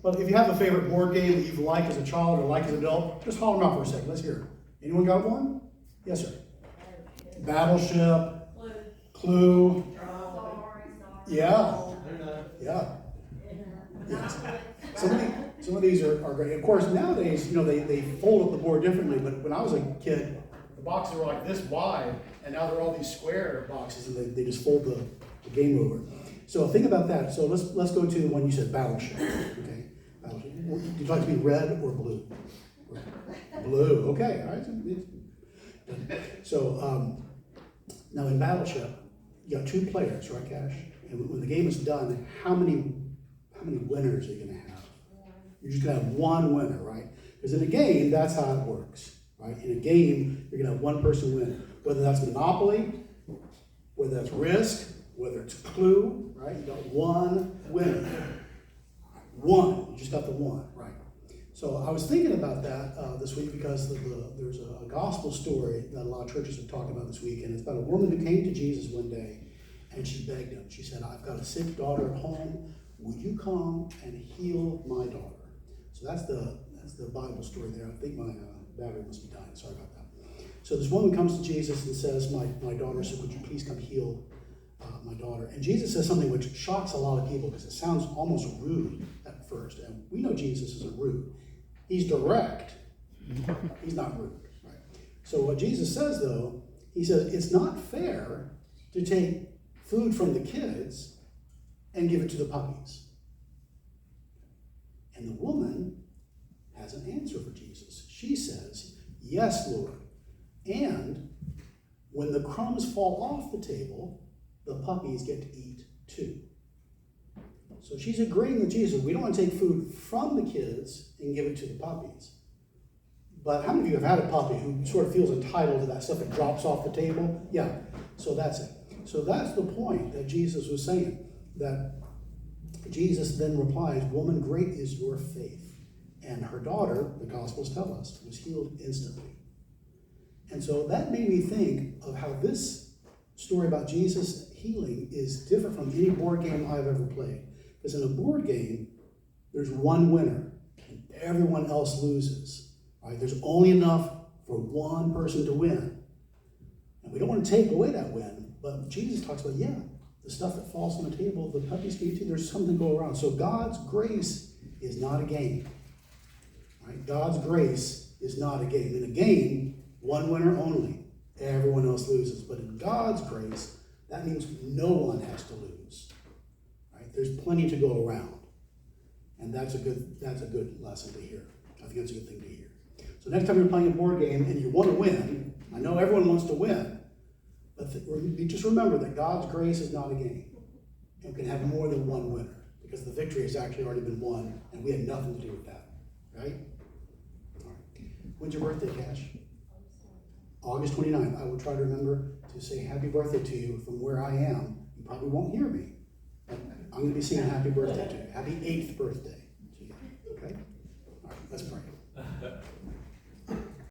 But if you have a favorite board game that you've liked as a child or liked as an adult, just holler them out for a second. Let's hear it. Anyone got one? Yes, sir. Battleship. Clue. Yeah. Yeah. Yes. Some of these are great. Of course, nowadays, they fold up the board differently, but when I was a kid, the boxes were like this wide, and now they're all these square boxes, and they just fold the game over. So think about that. So let's go to the one you said, Battleship. Okay, Battleship. Would you like to be red or blue? Blue. Okay. All right. So now in Battleship, you got 2 players, right, Cash? And when the game is done, how many winners are you going to have? You're just going to have one winner, right? Because in a game, that's how it works, right? In a game, you're going to have one person win. Whether that's Monopoly, whether that's Risk, whether it's Clue, right? You got one winner. One. You just got the one, right? So I was thinking about that this week because there's a gospel story that a lot of churches are talking about this week, and it's about a woman who came to Jesus one day, and she begged him. She said, "I've got a sick daughter at home. Would you come and heal my daughter?" So that's the Bible story there. I think my battery must be dying. Sorry about that. So this woman comes to Jesus and says, my daughter, so would you please come heal my daughter? And Jesus says something which shocks a lot of people because it sounds almost rude at first. And we know Jesus isn't rude. He's direct. He's not rude. Right? So what Jesus says, though, he says, it's not fair to take food from the kids and give it to the puppies. And the woman has an answer for Jesus. She says, yes, Lord. And when the crumbs fall off the table, the puppies get to eat too. So she's agreeing with Jesus. We don't want to take food from the kids and give it to the puppies. But how many of you have had a puppy who sort of feels entitled to that stuff that drops off the table? Yeah, so that's it. So that's the point that Jesus was saying. That Jesus then replies, "Woman, great is your faith." And her daughter, the Gospels tell us, was healed instantly. And so that made me think of how this story about Jesus healing is different from any board game I've ever played. Because in a board game, there's one winner, and everyone else loses. Right? There's only enough for one person to win. And we don't want to take away that win, but Jesus talks about, the stuff that falls on the table, the puppies can eat too, there's something to go around. So God's grace is not a game. Right? God's grace is not a game. In a game, one winner only. Everyone else loses. But in God's grace, that means no one has to lose. Right? There's plenty to go around. And that's a good lesson to hear. I think that's a good thing to hear. So next time you're playing a board game and you want to win, I know everyone wants to win, but just remember that God's grace is not a game. And we can have more than one winner because the victory has actually already been won and we had nothing to do with that. Right? All right. When's your birthday, Cash? August 29th. I will try to remember to say happy birthday to you from where I am. You probably won't hear me, but I'm going to be singing happy birthday to you. Happy 8th birthday to you. Okay? All right, let's pray.